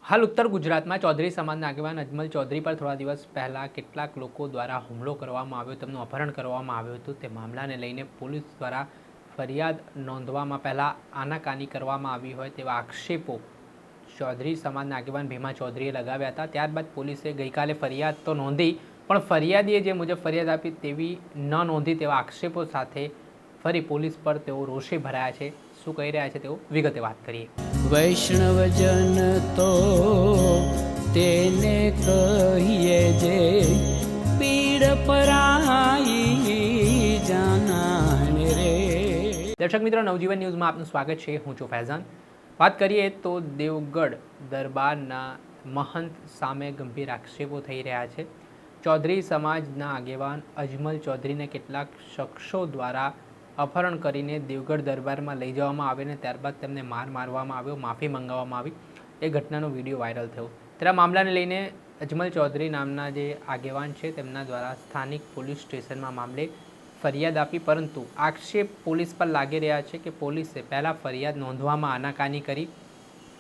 હાલ ઉત્તર ગુજરાતમાં ચૌધરી સમાજના આગેવાન અજમલ ચૌધરી પર થોડા દિવસ પહેલાં કેટલાક લોકો દ્વારા હુમલો કરવામાં આવ્યો, તેમનું અપહરણ કરવામાં આવ્યું હતું. તે મામલાને લઈને પોલીસ દ્વારા ફરિયાદ નોંધવામાં પહેલાં આનાકાની કરવામાં આવી હોય તેવા આક્ષેપો ચૌધરી સમાજના આગેવાન ભીમા ચૌધરીએ લગાવ્યા હતા. ત્યારબાદ પોલીસે ગઈકાલે ફરિયાદ તો નોંધી, પણ ફરિયાદીએ જે મુજબ ફરિયાદ આપી તેવી ન નોંધી તેવા આક્ષેપો સાથે ફરી પોલીસ પર તેઓ રોષે ભરાયા છે. શું કહી રહ્યા છે તેઓ વિગતે વાત કરીએ. વૈષ્ણવજન તો તેને કહીએ જે પીડ પરાઈ જાનાને રે. દર્શક મિત્રો, નવજીવન ન્યૂઝમાં આપનું સ્વાગત છે. હું છું ફૈઝાન. વાત કરીએ તો દેવગઢ દરબારના મહંત સામે ગંભીર આક્ષેપો થઈ રહ્યા છે. ચૌધરી સમાજના આગેવાન અજમલ ચૌધરીને કેટલાક શખ્સો દ્વારા અપહરણ કરીને દેવગઢ દરબારમાં લઈ જવામાં આવે અને ત્યારબાદ તેમને મારવામાં આવ્યો, માફી મંગાવવામાં આવી. એ ઘટનાનો વિડીયો વાયરલ થયો. ત્યારે મામલાને લઈને અજમલ ચૌધરી નામના જે આગેવાન છે તેમના દ્વારા સ્થાનિક પોલીસ સ્ટેશનમાં મામલે ફરિયાદ આપી, પરંતુ આક્ષેપ પોલીસ પર લાગી રહ્યા છે કે પોલીસે પહેલાં ફરિયાદ નોંધવામાં આનાકાની કરી,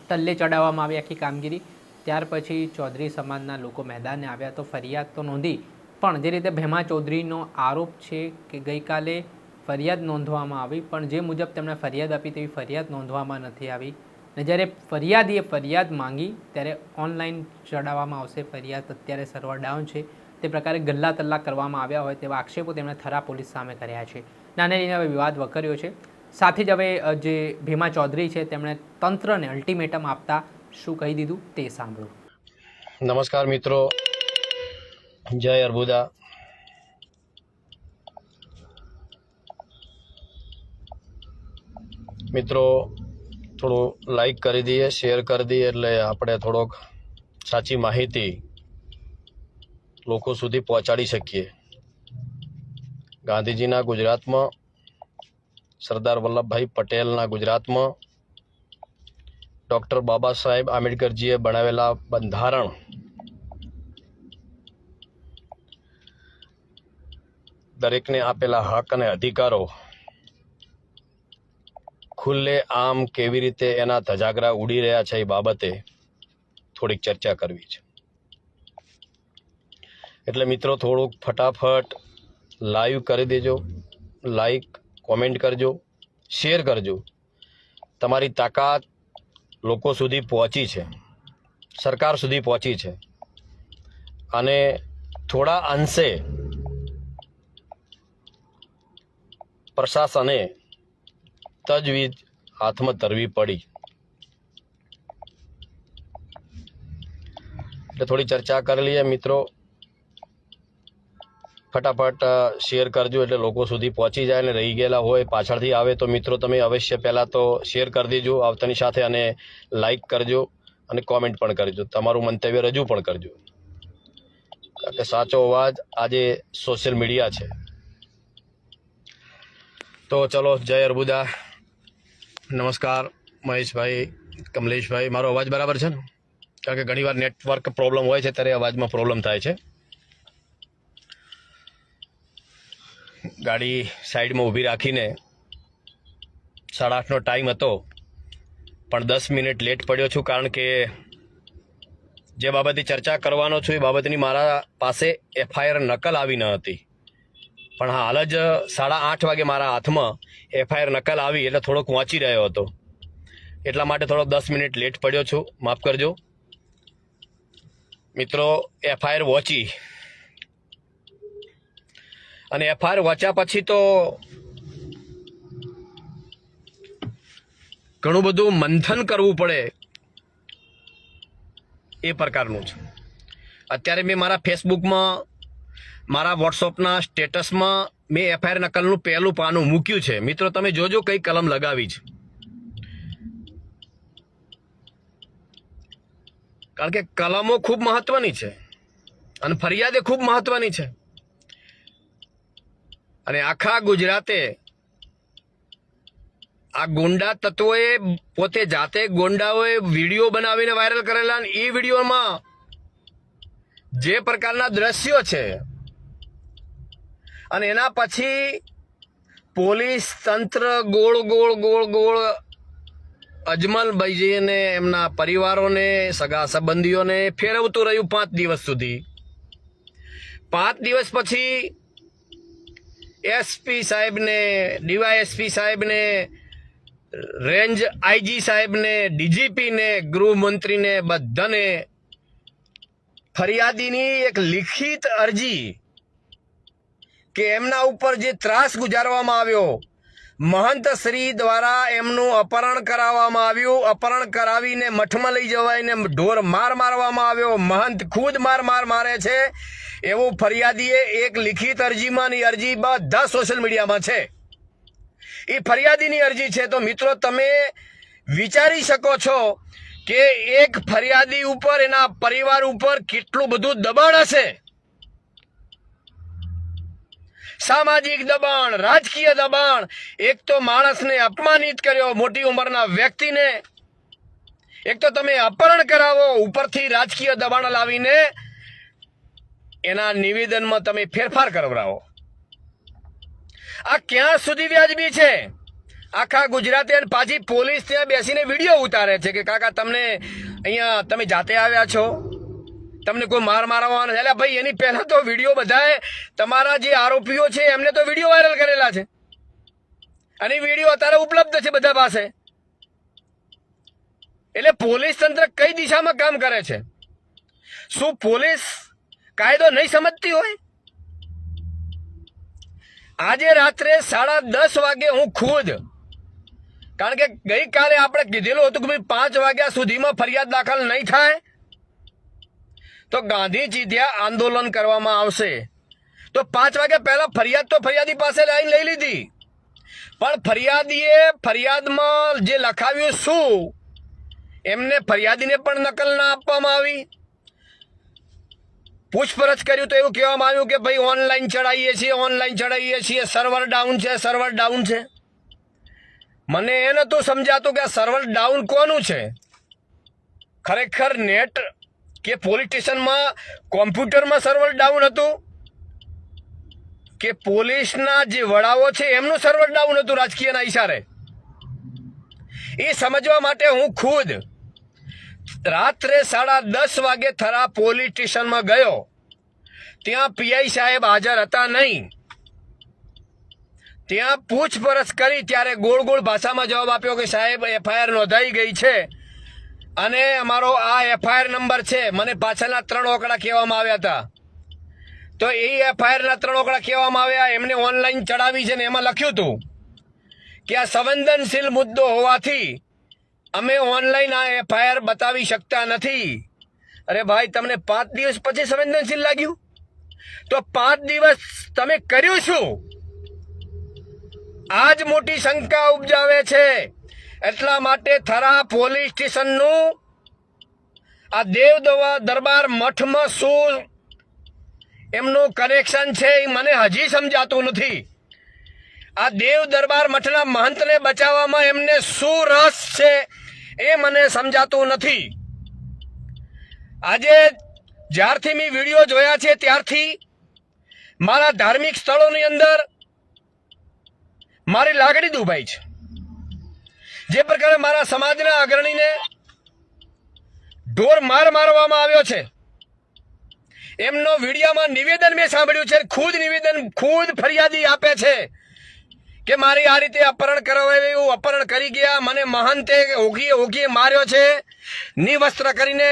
તલ્લે ચડાવવામાં આવી આખી કામગીરી. ત્યાર પછી ચૌધરી સમાજના લોકો મેદાને આવ્યા તો ફરિયાદ તો નોંધી, પણ જે રીતે ભીમા ચૌધરીનો આરોપ છે કે ગઈકાલે ફરિયાદ નોંધવામાં આવી, પણ જે મુજબ તેમણે ફરિયાદ આપી તેવી ફરિયાદ નોંધવામાં નથી આવી. ને જ્યારે ફરિયાદીએ ફરિયાદ માંગી ત્યારે ઓનલાઈન ચડાવવામાં આવશે ફરિયાદ, અત્યારે સર્વર ડાઉન છે, તે પ્રકારે ગલ્લા તલ્લા કરવામાં આવ્યા હોય તેવા આક્ષેપો તેમણે થરા પોલીસ સામે કર્યા છે. નાને લઈને હવે વિવાદ વકર્યો છે. સાથે જ હવે જે ભીમા ચૌધરી છે તેમણે તંત્રને અલ્ટિમેટમ આપતા શું કહી દીધું તે સાંભળો. નમસ્કાર મિત્રો, જય અર્બુદા. મિત્રો થોડું લાઈક કરી દઈએ, શેર કરી દઈએ, એટલે આપણે થોડોક સાચી માહિતી લોકો સુધી પહોંચાડી શકીએ. ગાંધીજીના ગુજરાતમાં, સરદાર વલ્લભભાઈ પટેલના ગુજરાતમાં, ડૉક્ટર બાબા સાહેબ આંબેડકરજીએ બનાવેલા બંધારણ દરેકને આપેલા હક અને અધિકારો ખુલ્લે આમ કેવી રીતે એના ધજાગરા ઉડી રહ્યા છે એ બાબતે થોડીક ચર્ચા કરવી છે. એટલે મિત્રો થોડુંક ફટાફટ લાઈવ કરી દેજો, લાઈક, કોમેન્ટ કરજો, શેર કરજો. તમારી તાકાત લોકો સુધી પહોંચી છે, સરકાર સુધી પહોંચી છે, અને થોડા અંશે પ્રશાસને તજવીજ હાથમાં ધરવી પડી. એટલે થોડી ચર્ચા કરી લઈએ મિત્રો. ફટાફટ શેર કરજો એટલે લોકો સુધી પહોંચી જાય. અને રહી ગયેલા હોય, પાછળથી આવે તો મિત્રો તમે અવશ્ય પહેલાં તો શેર કરી દેજો આવતાની સાથે, અને લાઈક કરજો અને કોમેન્ટ પણ કરજો, તમારું મંતવ્ય રજૂ પણ કરજો. કારણ કે સાચો અવાજ આજે સોશિયલ મીડિયા છે. તો ચલો, જય અર્બુદા. નમસ્કાર મહેશભાઈ, કમલેશભાઈ. મારો અવાજ બરાબર છે ને? કારણ કે ઘણીવાર નેટવર્ક પ્રોબ્લેમ હોય છે ત્યારે અવાજમાં પ્રોબ્લેમ થાય છે. ગાડી સાઈડમાં ઊભી રાખીને 8:30નો ટાઈમ હતો, પણ 10 મિનિટ લેટ પડ્યો છું. કારણ કે જે બાબતની ચર્ચા કરવાનો છું એ બાબતની મારા પાસે FIR નકલ આવી ન હતી, પણ હાલ જ 8:30 વાગે મારા હાથમાં FIR નકલ આવી, એટલે થોડોક વાંચી રહ્યો હતો, એટલા માટે થોડોક 10 મિનિટ લેટ પડ્યો છું, માફ કરજો મિત્રો. FIR વાંચી, અને FIR વાંચ્યા પછી તો ઘણું બધું મંથન કરવું પડે એ પ્રકારનું છે. અત્યારે મેં મારા ફેસબુકમાં, મારા વોટ્સઅપના સ્ટેટસમાં મેં FIR નકલનું પહેલું પાનું મૂક્યું છે. મિત્રો તમે જોજો કઈ કલમ લગાવી છે. કારણ કે કલમો ખૂબ મહત્વની છે અને ફરિયાદે ખૂબ મહત્વની છે. અને આખા ગુજરાતે આ ગુંડા તત્વોએ પોતે જાતે ગુંડાઓએ વિડીયો બનાવીને વાયરલ કરેલા, અને એ વિડીયોમાં જે પ્રકારના દ્રશ્યો છે, અને એના પછી પોલીસ તંત્ર ગોળ ગોળ અજમલભાઈજીને એમના પરિવારોને સગા સંબંધીઓને ફેરવતું રહ્યું 5 દિવસ સુધી. 5 દિવસ પછી એસપી સાહેબને, ડીવાયએસપી સાહેબને, રેન્જ આઈજી સાહેબને, ડીજીપીને, ગૃહમંત્રીને બધાને ફરિયાદીની એક લિખિત અરજી કે એમના ઉપર જે ત્રાસ ગુજારવામાં આવ્યો, મહંત શ્રી દ્વારા એમનું અપહરણ કરાવવામાં આવ્યું, અપહરણ કરાવીને મઠમાં લઈ જવાઈને ઢોર માર મારવામાં આવ્યો, મહંત ખુદ મારે છે એવું ફરિયાદીએ એક લિખિત અરજીમાંની અરજી બધા સોશિયલ મીડિયામાં છે. એ ફરિયાદીની અરજી છે. તો મિત્રો તમે વિચારી શકો છો કે એક ફરિયાદી ઉપર, એના પરિવાર ઉપર કેટલું બધું દબાણ હશે. સામાજિક દબાણ, રાજકીય દબાણ. એક તો માણસને અપમાનિત કર્યો, મોટી ઉંમરના વ્યક્તિને. એક તો તમે અપહરણ કરાવો, ઉપરથી રાજકીય દબાણ લાવીને એના નિવેદનમાં તમે ફેરફાર કરાવો. આ ક્યાં સુધી વ્યાજબી છે? આખા ગુજરાતે પાછી પોલીસ ત્યાં બેસીને વિડીયો ઉતારે છે કે કાકા તમને અહીંયા તમે જાતે આવ્યા છો, તમને કોઈ મારવાનો નથી. એટલે ભાઈ એની પહેલા તો વિડીયો બધાએ તમારા જે આરોપીઓ છે એમને તો વિડીયો વાયરલ કરેલા છે અને વિડીયો અત્યારે ઉપલબ્ધ છે બધા પાસે. એટલે પોલીસ તંત્ર કઈ દિશામાં કામ કરે છે? શું પોલીસ કાયદો નહીં સમજતી હોય? આજે રાત્રે 10:30 વાગે હું ખુદ, કારણ કે ગઈકાલે આપણે કીધેલું હતું કે ભાઈ 5 વાગ્યા સુધીમાં ફરિયાદ દાખલ નહીં થાય તો ગાંધીજી ત્યાં આંદોલન કરવામાં આવશે. તો 5 વાગ્યા પહેલા ફરિયાદી પાસે લાઈન લઈ લીધી, પણ ફરિયાદીએ ફરિયાદમાં જે લખાવ્યું શું એમને ફરિયાદીને પણ નકલ ના આપવામાં આવી. પૂછપરછ કર્યું તો એવું કહેવામાં આવ્યું કે ભાઈ ઓનલાઈન ચડાવીએ છીએ, સર્વર ડાઉન છે. મને એ નતું સમજાતું કે આ સર્વર ડાઉન કોનું છે. ખરેખર નેટ કે પોલીસ સ્ટેશનમાં કોમ્પ્યુટરમાં સર્વર ડાઉન હતું કે પોલીસના જે વડાઓ છે એમનું સર્વર ડાઉન હતું રાજકીયના ઈશારે? એ સમજવા માટે હું ખુદ રાત્રે 10:30 વાગે થરા પોલીસ સ્ટેશનમાં ગયો. ત્યાં પીઆઈ સાહેબ હાજર હતા નહીં. ત્યાં પૂછપરછ કરી ત્યારે ગોળ ભાષામાં જવાબ આપ્યો કે સાહેબ એફઆઈઆર નોંધાઈ ગઈ છે અને અમારો આ એફઆઈઆર નંબર છે. મને પાછળના 3 ઓકડા કહેવામાં આવ્યા હતા. તો એ એફઆઈઆરના 3 ઓકડા કહેવામાં આવ્યા, એમને ઓનલાઈન ચડાવી છે ને એમાં લખ્યું હતું કે આ સંવેદનશીલ મુદ્દો હોવાથી અમે ઓનલાઈન આ એફઆઈઆર બતાવી શકતા નથી. અરે ભાઈ, તમને 5 દિવસ પછી સંવેદનશીલ લાગ્યું? તો 5 દિવસ તમે કર્યું શું? આજ મોટી શંકા ઉપજાવે છે. એટલા માટે થરા પોલીસ સ્ટેશનનું આ દેવ દરબાર મઠમાં શું એમનું કનેક્શન છે એ મને હજી સમજાતું નથી. આ દેવ દરબાર મઠના મહંતને બચાવવામાં એમને શું રસ છે એ મને સમજાતું નથી. આજે જ્યારથી મેં વિડીયો જોયા છે ત્યારથી મારા ધાર્મિક સ્થળોની અંદર મારી લાગણી દુભાઈ છે. જે પ્રકારે મારા સમાજના અગ્રણીને ઢોર મારવામાં આવ્યો છે, એમનો વિડીયોમાં નિવેદન મેં સાંભળ્યું છે. ખુદ ફરિયાદી આપે છે કે મારી આ રીતે અપહરણ કરાવ્યું, અપહરણ કરી ગયા, મને મહંતે ઓગીએ માર્યો છે, નિવસ્ત્ર કરીને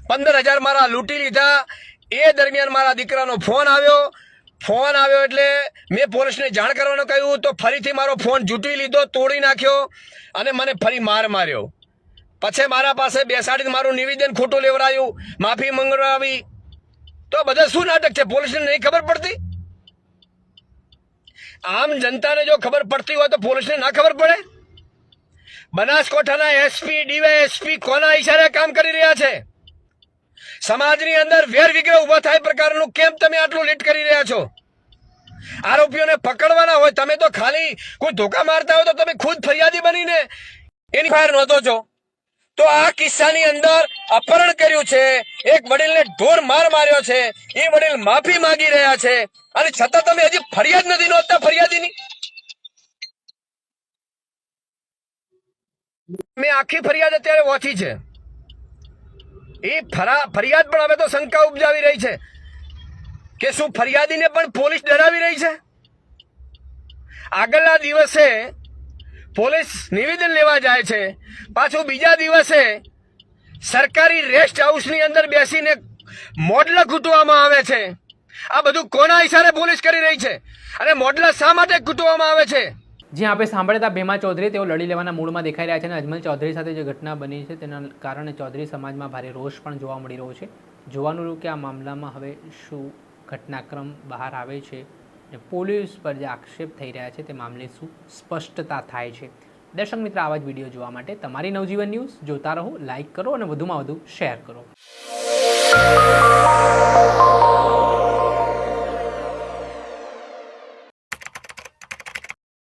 15,000 મારા લૂંટી લીધા. એ દરમિયાન મારા દીકરાનો ફોન આવ્યો એટલે મેં પોલીસને જાણ કરવાનું કહ્યું તો ફરીથી મારો ફોન જૂટી લીધો, તોડી નાખ્યો અને મને ફરી માર્યો. પછી મારા પાસે બેસાડીને મારું નિવેદન ખોટું લેવડાયું, માફી મંગાવી. તો બધા શું નાટક છે? પોલીસને નહીં ખબર પડતી? આમ જનતાને જો ખબર પડતી હોય તો પોલીસને ના ખબર પડે? બનાસકાંઠાના એસપી, ડીવાયએસપી કોના ઈશારે કામ કરી રહ્યા છે? સમાજની અંદર વેર વિગ્રહ ઉભા થાય પ્રકારનું કેમ તમે આટલું લેટ કરી રહ્યા છો? આરોપીઓને પકડવાના હોય, તમે તો ખાલી કોઈ ધોકા મારતા હોય તો તમે ખુદ ફરિયાદી બનીને એની ફાયર નોંધો છો. તો આ કિસ્સાની અંદર અપહરણ કર્યું છે, એક વડીલને ઢોર માર્યો છે, એ વડીલ માફી માંગી રહ્યા છે અને છતાં તમે હજી ફરિયાદ નથી નોંધતા ફરિયાદીની. મેં આખી ફરિયાદ અત્યારે વાંચી છે. એ ફરિયાદ પણ હવે તો શંકા ઉપજાવી રહી છે કે શું ફરિયાદીને પણ પોલીસ ડરાવી રહી છે. આગળના દિવસે પોલીસ નિવેદન લેવા જાય છે, પાછું બીજા દિવસે સરકારી રેસ્ટ હાઉસની અંદર બેસીને મોડલા કૂટવામાં આવે છે. આ બધું કોના ઈશારે પોલીસ કરી રહી છે અને મોડલા શા માટે કૂટવામાં આવે છે? જ્યાં આપણે સાંભળ્યા હતા ભીમા ચૌધરી, તેઓ લડી લેવાના મૂડમાં દેખાઈ રહ્યા છે અને અજમલ ચૌધરી સાથે જે ઘટના બની છે તેના કારણે ચૌધરી સમાજમાં ભારે રોષ પણ જોવા મળી રહ્યો છે. જોવાનું રહ્યું કે આ મામલામાં હવે શું ઘટનાક્રમ બહાર આવે છે અને પોલીસ પર જે આક્ષેપ થઈ રહ્યા છે તે મામલે શું સ્પષ્ટતા થાય છે. દર્શક મિત્ર, આવા જ વિડીયો જોવા માટે તમારી નવજીવન ન્યૂઝ જોતા રહો, લાઇક કરો અને વધુમાં વધુ શેર કરો.